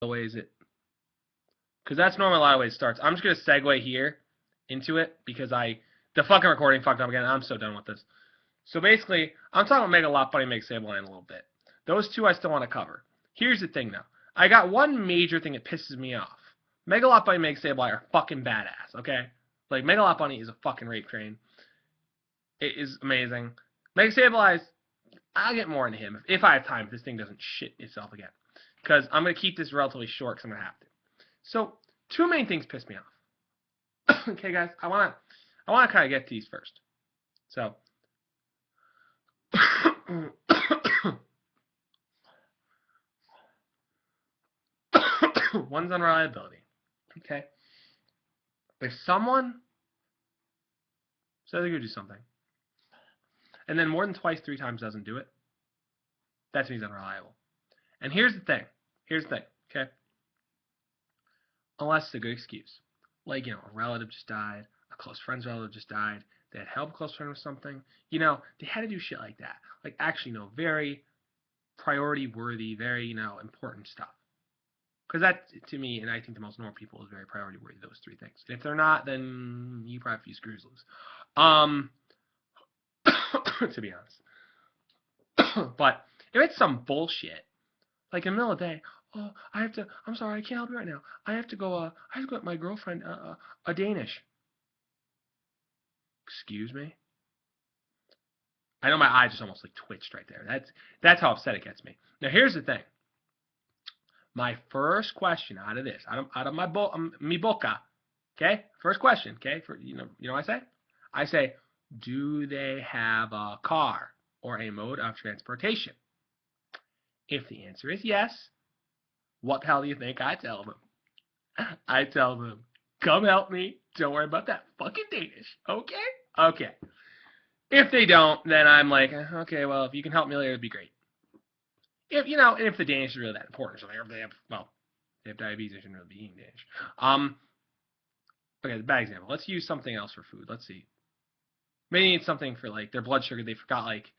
the ways it, because that's normally a lot of ways it starts. I'm just gonna segue here into it because the fucking recording fucked up again. I'm so done with this. So basically, I'm talking about Mega Lot Bunny, Mega Sableye in a little bit. Those two I still want to cover. Here's the thing though. I got one major thing that pisses me off. Mega Lot Bunny, Mega Sableye are fucking badass. Okay, like Mega Lot Bunny is a fucking rape train. It is amazing. Mega Sableye, I'll get more into him if I have time. If this thing doesn't shit itself again, because I'm gonna keep this relatively short because I'm gonna have to. So two main things piss me off. Okay, guys, I wanna kind of get to these first. So. One's unreliability. Okay. If someone says they're gonna do something, and then more than twice, 3 times doesn't do it, that means unreliable. And here's the thing. Okay. Unless it's a good excuse, like a relative just died, a close friend's relative just died, they had help a close friend with something, they had to do shit like that. Like actually, very priority worthy, very important stuff. Because that, to me, and I think to most normal people, is very priority worthy, those 3 things. And if they're not, then you probably have a few screws loose. To be honest. But if it's some bullshit, like in the middle of the day, oh, I'm sorry, I can't help you right now. I have to go with my girlfriend, a Danish. Excuse me? I know my eye just almost like twitched right there. That's how upset it gets me. Now here's the thing. My first question out of this, out of mi boca, okay? First question, okay? You know what I say? I say, do they have a car or a mode of transportation? If the answer is yes, what the hell do you think I tell them? I tell them, come help me. Don't worry about that fucking Danish, okay? Okay. If they don't, then I'm like, okay, well, if you can help me later, it'd be great. If the Danish is really that important, so they have diabetes, they shouldn't really be eating Danish. Okay, bad example. Let's use something else for food. Let's see. Maybe it's something for like their blood sugar. They forgot like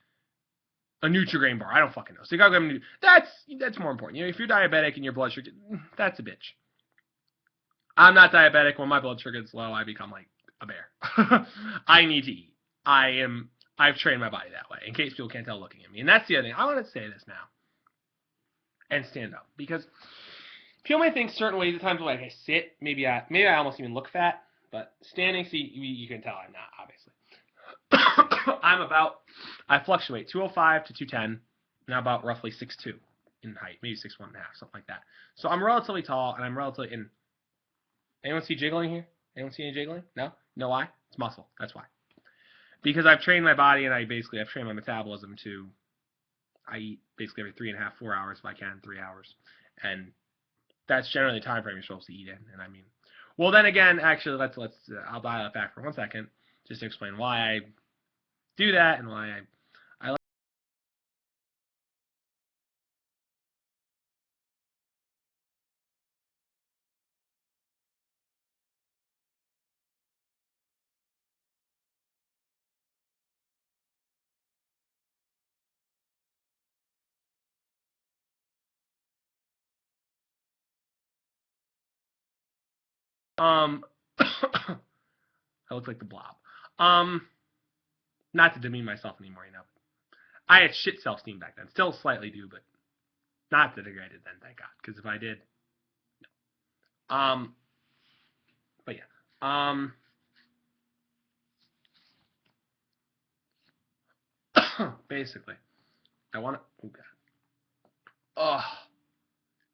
a Nutri-Grain bar. I don't fucking know. So you gotta go. That's more important. If you're diabetic and your blood sugar, that's a bitch. I'm not diabetic. When my blood sugar is low, I become like a bear. I need to eat. I've trained my body that way. In case people can't tell looking at me, and that's the other thing. I want to say this now and stand up because people may think certain ways at times like I sit, maybe I almost even look fat, but standing, see, you can tell I'm not, obviously. I fluctuate 205 to 210, and I'm about roughly 6'2" in height, maybe 6'1.5", something like that. So I'm relatively tall, and I'm relatively in. Anyone see jiggling here? Anyone see any jiggling? No? You know why? It's muscle. That's why. Because I've trained my body, and I've trained my metabolism to. I eat basically every 3.5, 4 hours if I can, 3 hours, and that's generally the time frame you're supposed to eat in. And I mean, well, then again, actually, let's I'll dial it back for 1 second just to explain why I do that and why I like. I look like the Blob. Not to demean myself anymore, I had shit self-esteem back then. Still slightly do, but not that degraded then, thank God. Because if I did, no. But yeah. Basically, I want to. Oh God. Oh,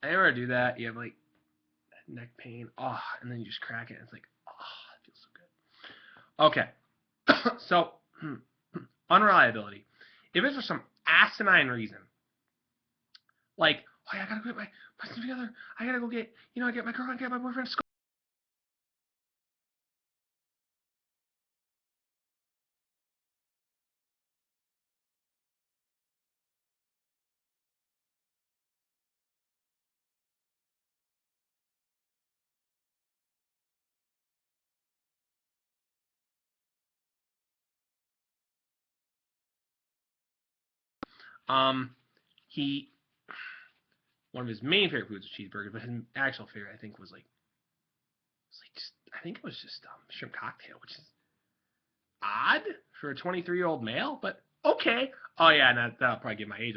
I never do that. You have like neck pain. Oh, and then you just crack it. And it's like, oh, it feels so good. Okay. So, unreliability. If it's for some asinine reason, like, oh, yeah, I gotta go get my significant other. I gotta go get, I get my girlfriend, get my boyfriend. Um, he, one of his main favorite foods was cheeseburgers, but his actual favorite I think was like I think it was just shrimp cocktail, which is odd for a 23-year-old male, but okay. Oh yeah, and that'll probably give my age.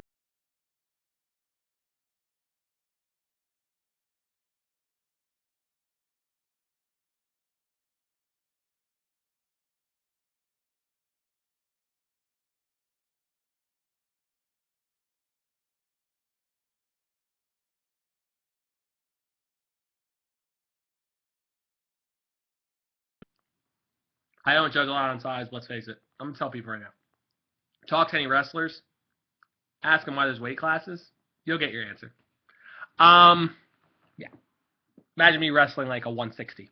I don't judge a lot on size. Let's face it. I'm gonna tell people right now. Talk to any wrestlers. Ask them why there's weight classes. You'll get your answer. Yeah. Imagine me wrestling like a 160,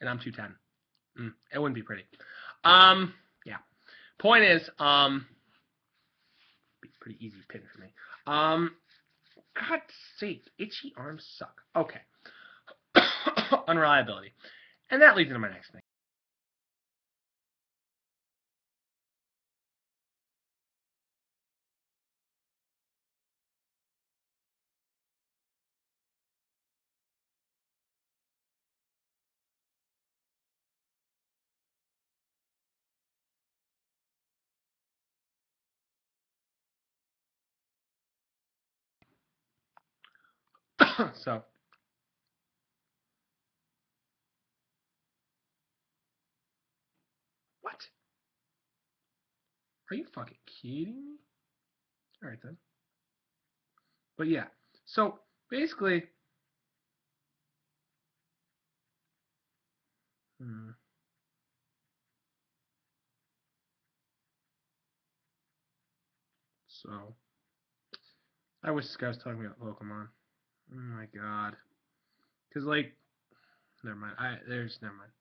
and I'm 210. It wouldn't be pretty. Yeah. Point is, be pretty easy pin for me. God's sake, itchy arms suck. Okay. Unreliability, and that leads into my next thing. So, what? Are you fucking kidding me? All right then. But yeah, so basically, so I wish this guy was talking about Pokemon. Oh my god, because like, never mind. Never mind.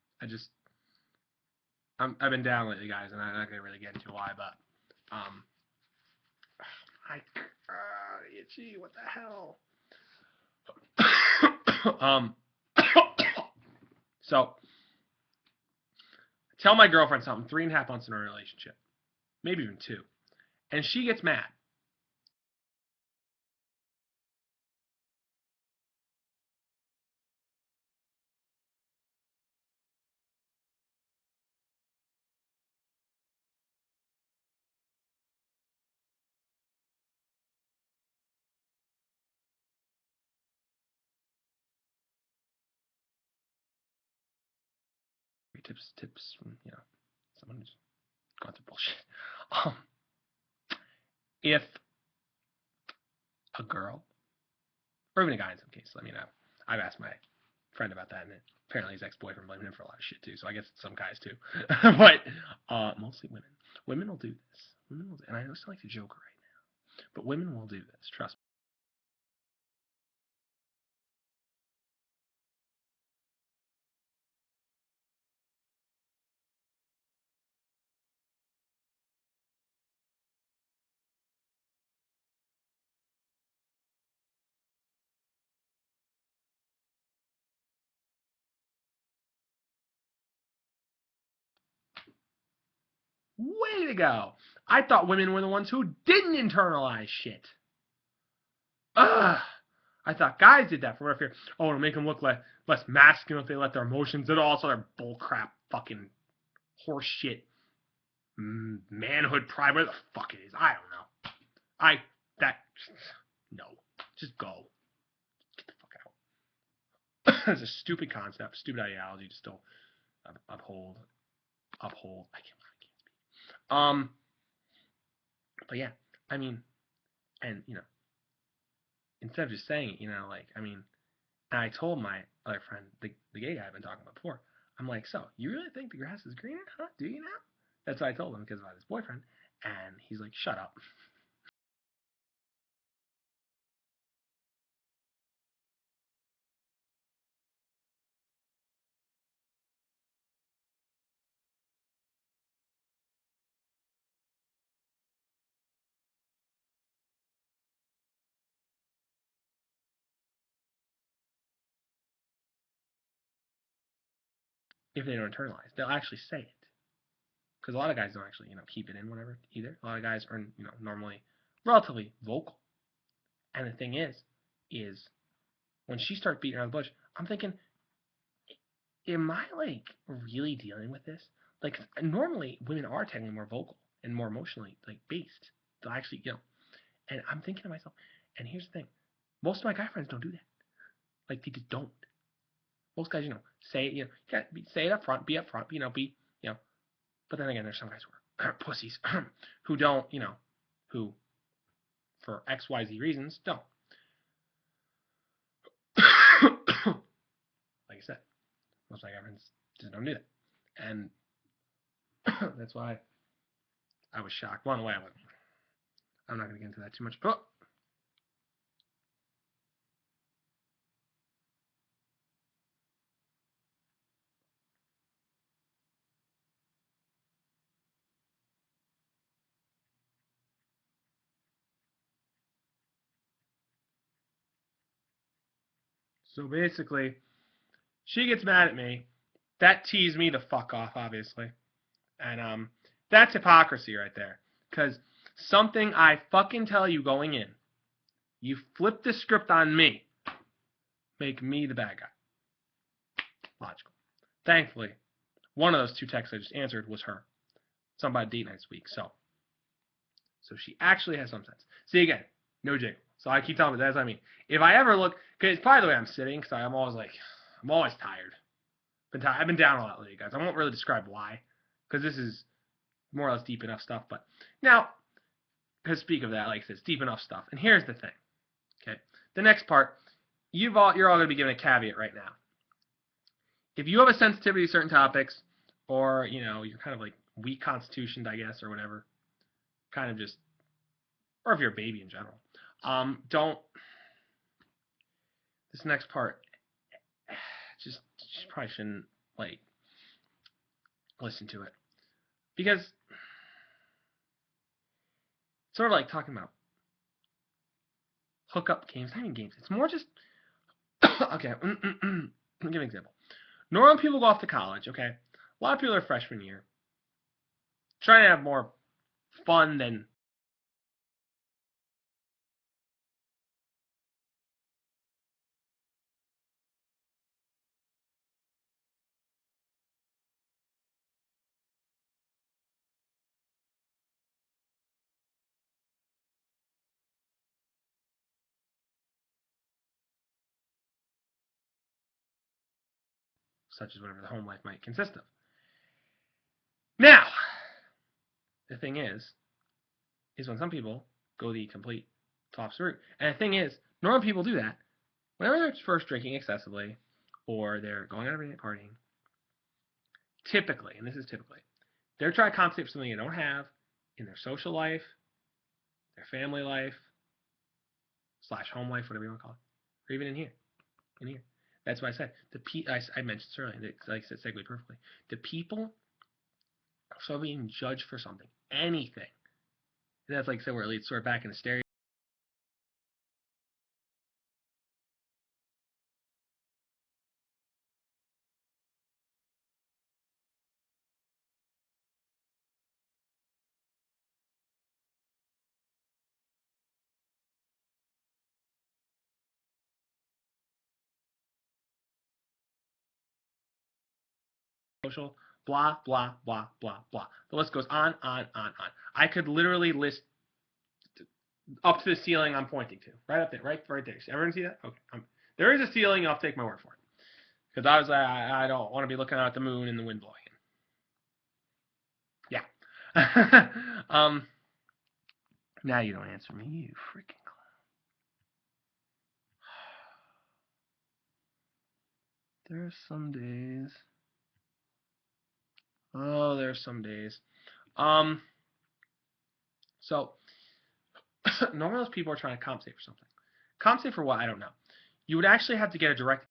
I've been down lately, guys, and I'm not gonna really get into why, but I itchy. What the hell? So tell my girlfriend something 3.5 months in a relationship, maybe even 2, and she gets mad. Tips from someone who's gone through bullshit. If a girl, or even a guy in some cases, I mean, I've asked my friend about that, and apparently his ex-boyfriend blamed him for a lot of shit too. So I guess it's some guys too, but mostly women. Women will do this. Women will, and I just like to joke right now, but women will do this. Trust me. Way to go! I thought women were the ones who didn't internalize shit. Ugh. I thought guys did that for what fear. Oh, it'll make them look less masculine if they let their emotions at all. So they're bullcrap, fucking horse shit, manhood pride, whatever the fuck it is. I don't know. No, just go. Get the fuck out. It's a stupid concept, stupid ideology to still uphold. I can't speak. But yeah, I mean, and instead of just saying it, and I told my other friend, the gay guy I've been talking about before, I'm like, so you really think the grass is greener, huh? Do you now? That's what I told him because of his boyfriend, and he's like, shut up. If they don't internalize, they'll actually say it. Because a lot of guys don't actually, keep it in whatever either. A lot of guys are, normally relatively vocal. And the thing is, is when she starts beating around the bush, I'm thinking, am I like really dealing with this? Like normally women are technically more vocal and more emotionally like based. They'll actually, and I'm thinking to myself, and here's the thing, most of my guy friends don't do that. Like they just don't. Most guys, say, say it up front, be up front, But then again, there's some guys who are pussies who don't, who for X, Y, Z reasons don't. Like I said, most of my guy friends just don't do that, and that's why I was shocked. One way, I'm not going to get into that too much. But so basically, she gets mad at me. That teased me the fuck off, obviously. And that's hypocrisy right there. Because something I fucking tell you going in, you flip the script on me, make me the bad guy. Logical. Thankfully, one of those two texts I just answered was her. Somebody date night this week. So she actually has some sense. See, again, no jiggle. So I keep telling her that's what I mean. If I ever look, because it's probably the way I'm sitting, because I'm always tired. I've been down a lot lately, guys. I won't really describe why, because this is more or less deep enough stuff. But now, to speak of that, like I said, it's deep enough stuff. And here's the thing. Okay, the next part, you're all going to be given a caveat right now. If you have a sensitivity to certain topics, or you're kind of like weak constitutioned, I guess, or whatever, kind of just, or if you're a baby in general, don't. This next part, just probably shouldn't like listen to it, because it's sort of like talking about hookup games. Not even games. It's more just okay. I'll give an example. Normal people go off to college. Okay, a lot of people are freshman year, trying to have more fun than such as whatever the home life might consist of. Now, the thing is when some people go the complete opposite route. And the thing is, normal people do that whenever they're first drinking excessively or they're going out every night partying. Typically, and this is typically, they're trying to compensate for something they don't have in their social life, their family life, / home life, whatever you want to call it, or even in here. That's why I said I mentioned this earlier. Like I said, segue perfectly. The people are so being judged for something, anything. And that's like I said, where it leads sort of back in the stereo. Social, blah, blah, blah, blah, blah. The list goes on, on, on, on. I could literally list up to the ceiling I'm pointing to. Right up there, right there. Everyone see that? Okay. There is a ceiling, I'll take my word for it. Because obviously I don't want to be looking out at the moon and the wind blowing in. Yeah. Now you don't answer me, you freaking clown. There's some days. Oh, there's some days. So normally those people are trying to compensate for something. Compensate for what? I don't know. You would actually have to get a direct.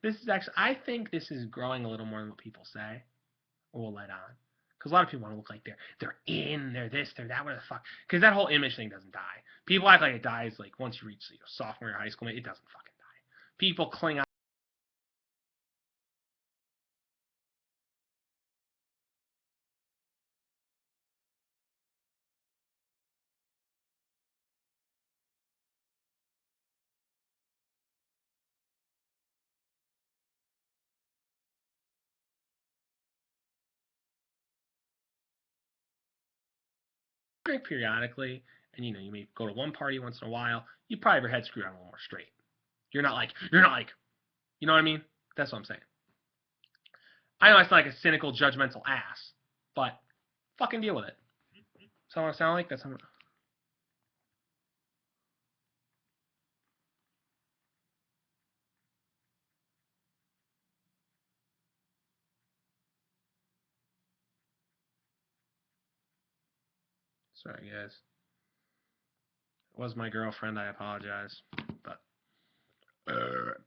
This is actually, I think this is growing a little more than what people say or will let on. Because a lot of people want to look like they're in, they're this, they're that, whatever the fuck. Because that whole image thing doesn't die. People act like it dies like once you reach sophomore year of high school. It doesn't fucking die. People cling on drink periodically, and you may go to one party once in a while. You probably have your head screwed on a little more straight. You're not like, you know what I mean? That's what I'm saying. I know I sound like a cynical, judgmental ass, but fucking deal with it. So what I sound like? That's something. Sorry, guys. It was my girlfriend. I apologize, but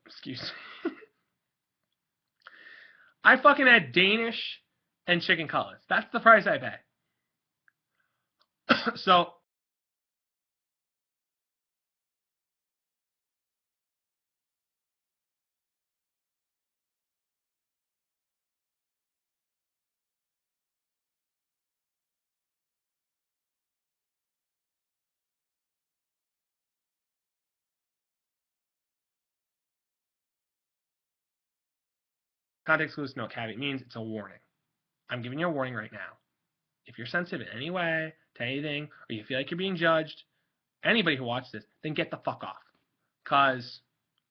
excuse me. I fucking had Danish and chicken cutlets. That's the price I pay. So context clues, no caveat means it's a warning. I'm giving you a warning right now. If you're sensitive in any way to anything, or you feel like you're being judged, anybody who watches this, then get the fuck off. Because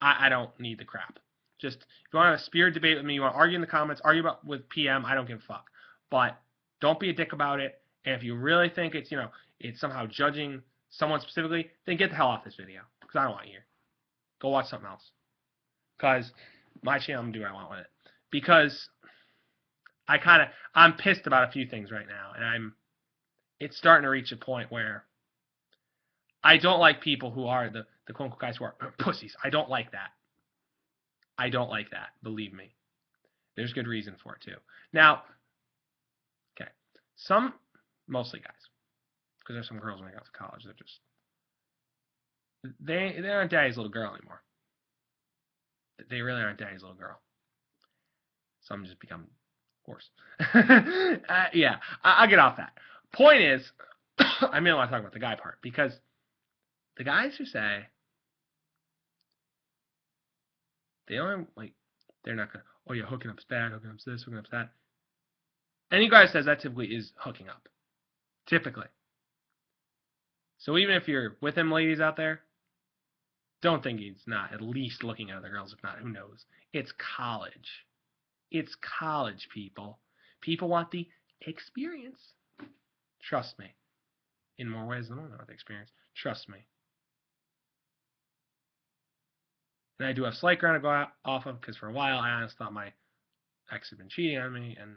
I don't need the crap. Just, if you want to have a spirit debate with me, you want to argue in the comments, argue about with PM, I don't give a fuck. But don't be a dick about it. And if you really think it's, it's somehow judging someone specifically, then get the hell off this video. Because I don't want you here. Go watch something else. Because my channel, I'm going to do what I want with it. Because I'm pissed about a few things right now. And it's starting to reach a point where I don't like people who are the quote-unquote guys who are pussies. I don't like that. I don't like that. Believe me. There's good reason for it, too. Now, okay. Mostly guys. Because there's some girls when I got to college that just, they aren't daddy's little girl anymore. They really aren't daddy's little girl. Some just become worse. Yeah, I'll get off that. Point is, I may want to talk about the guy part, because the guys who say they don't they're not gonna, oh yeah, hooking up's bad, hooking up's this, hooking up's that. Any guy who says that typically is hooking up. Typically. So even if you're with him, ladies out there, don't think he's not at least looking at other girls. If not, who knows? It's college. It's college, people. People want the experience. Trust me. In more ways than one, I want the experience. Trust me. And I do have slight ground to go off of, because for a while I honestly thought my ex had been cheating on me, and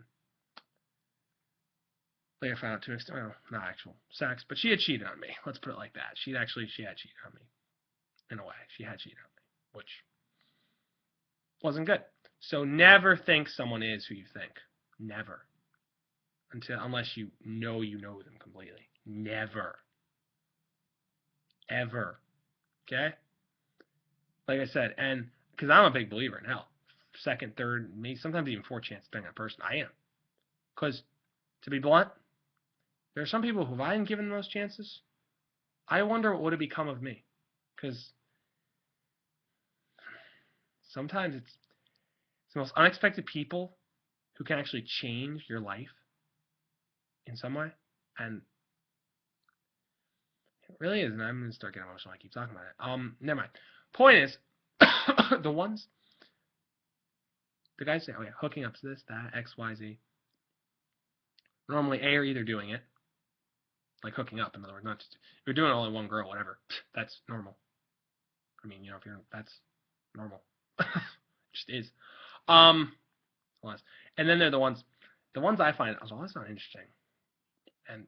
later found out to an extent, well, not actual sex, but she had cheated on me. Let's put it like that. She had cheated on me. In a way, she had cheated on me, which wasn't good. So never think someone is who you think. Never. Unless you know them completely. Never. Ever. Okay? Like I said, and because I'm a big believer in hell. Second, third, maybe sometimes even fourth chance, depending on the person. I am. Because, to be blunt, there are some people who, if I hadn't given those chances, I wonder what would have become of me. Because sometimes it's the most unexpected people who can actually change your life in some way. And it really is. And I'm going to start getting emotional. I keep talking about it. Never mind. Point is, the guys say, oh yeah, hooking up's this, that, X, Y, Z. Normally, A, are either doing it, like hooking up, in other words, not just, if you're doing only one girl, whatever, that's normal. I mean, that's normal. It just is. And then they're the ones I find, oh, that's not interesting. And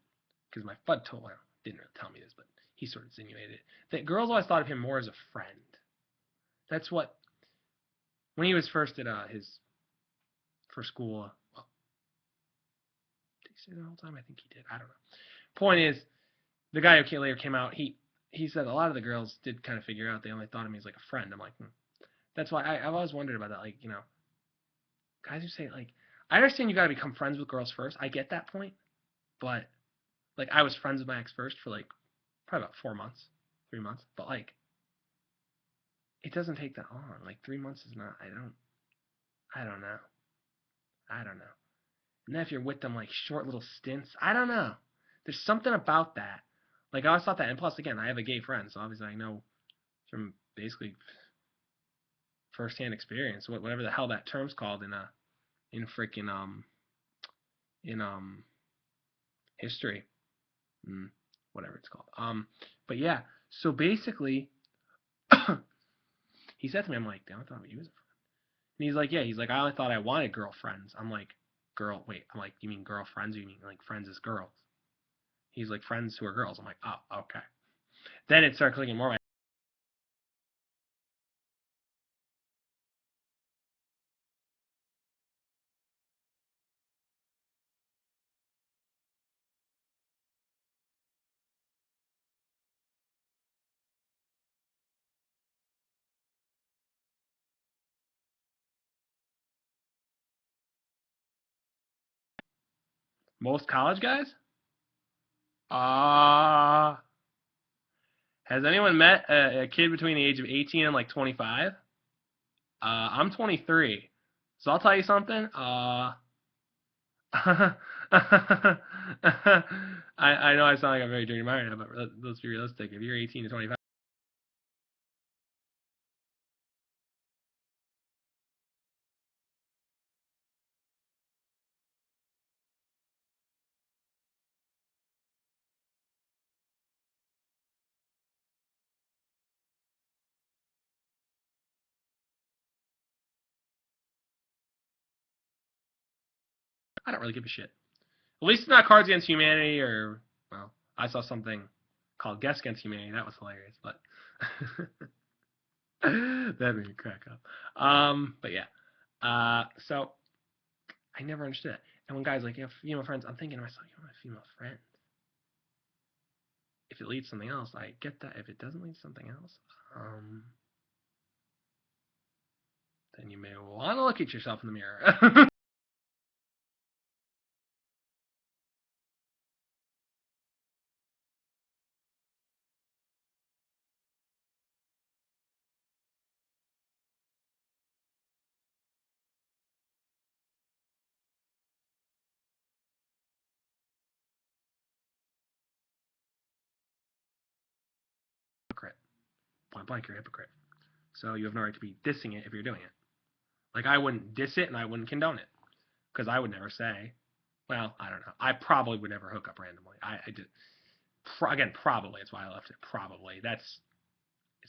because my bud didn't really tell me this, but he sort of insinuated it, that girls always thought of him more as a friend. That's what, when he was first at his first school, well, stay the whole time? I think he did. I don't know. Point is, the guy who later came out, he said a lot of the girls did kind of figure out they only thought of me as like a friend. I'm like, that's why I've always wondered about that. Like, you know, guys who say like, I understand you got to become friends with girls first. I get that point, but like I was friends with my ex first for like probably about 4 months, 3 months, but like it doesn't take that long. Like 3 months is not. I don't know. I don't know. And then if you're with them like short little stints, I don't know. There's something about that. Like I always thought that, and plus again, I have a gay friend, so obviously I know from basically firsthand experience, whatever the hell that term's called in freaking in history, whatever it's called. But yeah, so basically, he said to me, I'm like, damn, I thought you was a friend. And he's like, yeah, he's like, I only thought I wanted girlfriends. I'm like, wait, I'm like, you mean girlfriends? Or you mean like friends as girls? He's like, friends who are girls. I'm like, oh, okay. Then it started clicking more. Most college guys? Uh, has anyone met a kid between the age of 18 and like 25? I'm 23. So I'll tell you something. I know I sound like I'm very dirty mind now, but let's be realistic. If you're 18 to 25, I don't really give a shit. At least it's not Cards Against Humanity or, well, I saw something called Guess Against Humanity. That was hilarious, but that made me crack up. But yeah. So I never understood it. And when guys like, you have female friends, I'm thinking to myself, you don't have female friends. If it leads to something else, I get that. If it doesn't lead to something else, then you may want to look at yourself in the mirror. Hypocrite. Point blank, you're a hypocrite. So you have no right to be dissing it if you're doing it. Like I wouldn't diss it and I wouldn't condone it because I would never say. Well, I don't know. I probably would never hook up randomly. I did. Again, probably. That's why I left it. Probably. It's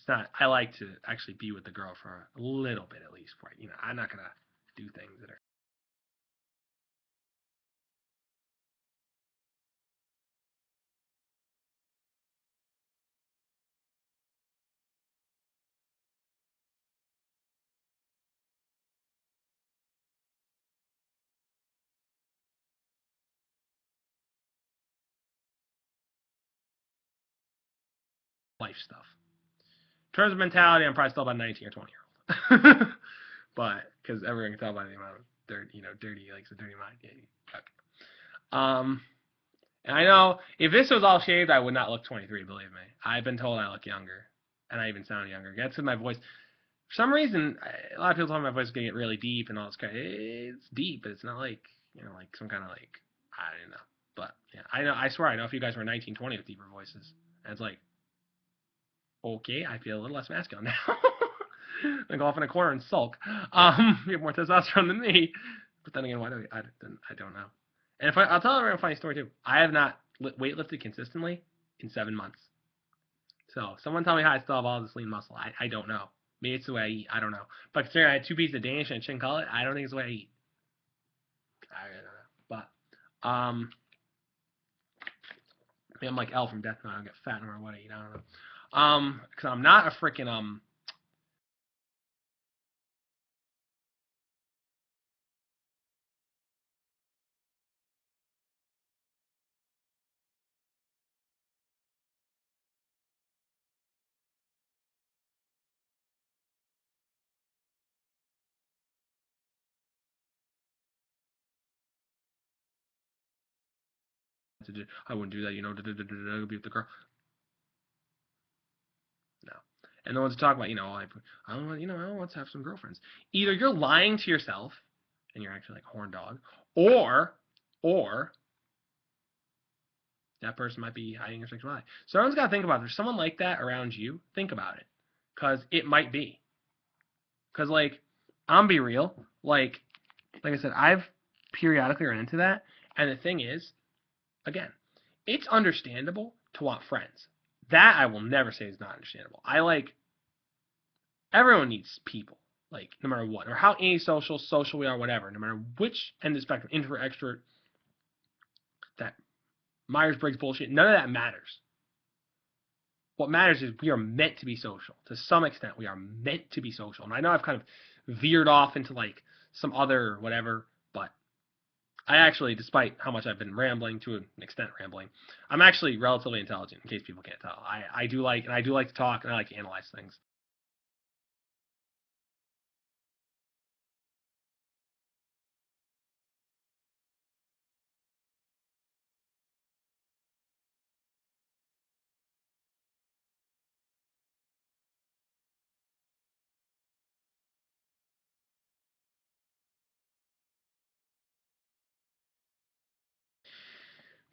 not. I like to actually be with the girl for a little bit at least. Right. You know, I'm not gonna do things that are life stuff. In terms of mentality, I'm probably still about 19 or 20-year-old. But because everyone can tell by the amount of dirty, like a dirty mind. Yeah. Okay. And I know if this was all shaved, I would not look 23. Believe me, I've been told I look younger, and I even sound younger. That's with my voice. For some reason, a lot of people tell me my voice is gonna get really deep and all this kind. It's deep, but it's not like like some kind of like I don't know. But yeah, I know. I swear, I know if you guys were 19, 20 with deeper voices, and it's like, okay, I feel a little less masculine now. I go off in a corner and sulk. You have more testosterone than me. But then again, why do I don't know. And if I'll tell everyone a funny story too. I have not weightlifted consistently in 7 months. So someone tell me how I still have all this lean muscle. I don't know. Maybe it's the way I eat. I don't know. But considering I had 2 pieces of Danish and a chicken cutlet, I don't think it's the way I eat. I don't know. But maybe I'm like L from Death Note. I don't get fat no matter what I eat. I don't know. Because I'm not a freaking I wouldn't do that, be with the girl. No. And the ones that talk about, I don't want, I don't want to have some girlfriends. Either you're lying to yourself and you're actually like a horn dog, or that person might be hiding your sexuality. So everyone's got to think about it. If there's someone like that around you, think about it. Because it might be. Because, like, I'm be real. Like I said, I've periodically run into that. And the thing is, again, it's understandable to want friends. That I will never say is not understandable. Everyone needs people. Like, no matter what. Or how asocial, social we are, whatever. No matter which end of the spectrum, introvert, extrovert, that Myers-Briggs bullshit, none of that matters. What matters is we are meant to be social. To some extent, we are meant to be social. And I know I've kind of veered off into like some other whatever, but I actually, despite how much I've been rambling, to an extent rambling, I'm actually relatively intelligent, in case people can't tell. I do like to talk, and I like to analyze things.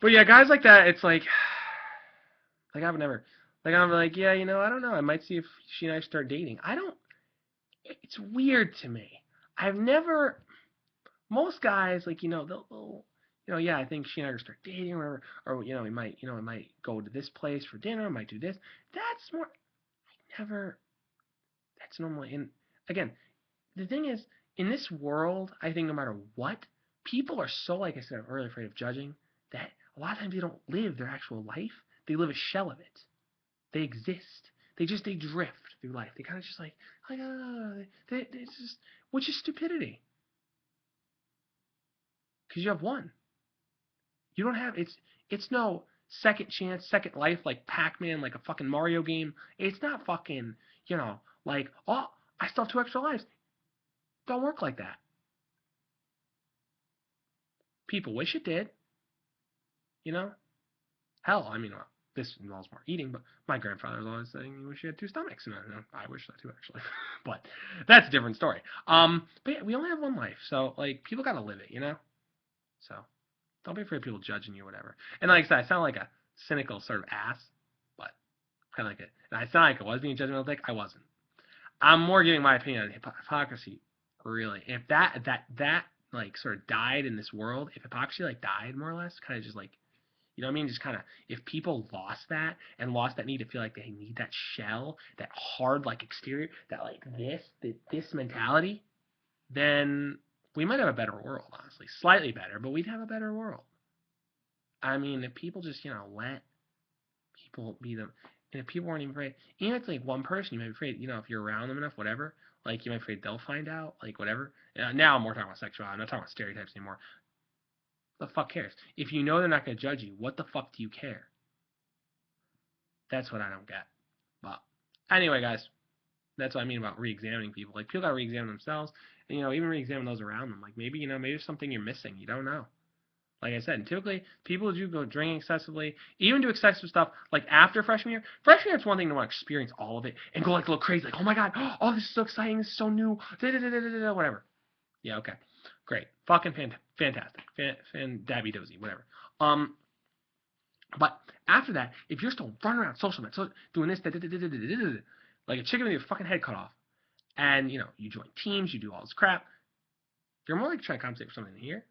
But yeah, guys like that, it's like I've never, like I'm like, yeah, I don't know. I might see if she and I start dating. I don't. It's weird to me. I've never. Most guys, like they'll yeah, I think she and I are gonna start dating, or we might go to this place for dinner. We might do this. That's more. I never. That's normally. And again, the thing is, in this world, I think no matter what, people are so, like I said, I'm really afraid of judging, that a lot of times they don't live their actual life. They live a shell of it. They exist. They drift through life. They kind of just they just, which is stupidity. Because you have one. You don't have, it's no second chance, second life like Pac-Man, like a fucking Mario game. It's not fucking, like, oh, I still have 2 extra lives. Don't work like that. People wish it did, you know? Hell, I mean, this involves more eating, but my grandfather was always saying he wished he had 2 stomachs, and I wish that too, actually. But that's a different story. But yeah, we only have one life, so, like, people gotta live it, So, don't be afraid of people judging you or whatever. And like I said, I sound like a cynical sort of ass, but kind of like it. And I sound like I was being judgmental, like I wasn't. I'm more giving my opinion on hypocrisy. Really, if that like sort of died in this world, if hypocrisy like died more or less, kind of just like, you know what I mean? Just kind of, if people lost that and lost that need to feel like they need that shell, that hard like exterior, that like this mentality, then we might have a better world, honestly. Slightly better, but we'd have a better world. I mean, if people just, let people be them, and if people weren't even afraid, even if it's like one person, you might be afraid, if you're around them enough, whatever, like you might be afraid they'll find out, like whatever. Now I'm more talking about sexuality, I'm not talking about stereotypes anymore. The fuck cares? If you know they're not going to judge you, what the fuck do you care? That's what I don't get. But anyway, guys, that's what I mean about re-examining people. Like, people got to re-examine themselves, and, even re-examine those around them. Like, maybe there's something you're missing. You don't know. Like I said, typically, people do go drinking excessively, even do excessive stuff, like after freshman year. Freshman year, it's one thing to want to experience all of it and go like a little crazy, like, oh my god, oh, this is so exciting, this is so new, whatever. Yeah, okay. Great. Fucking fantastic. Dabby dozy, whatever. But after that, if you're still running around social media, doing this, like a chicken with your fucking head cut off, and, you join teams, you do all this crap, you're more likely to try to compensate for something here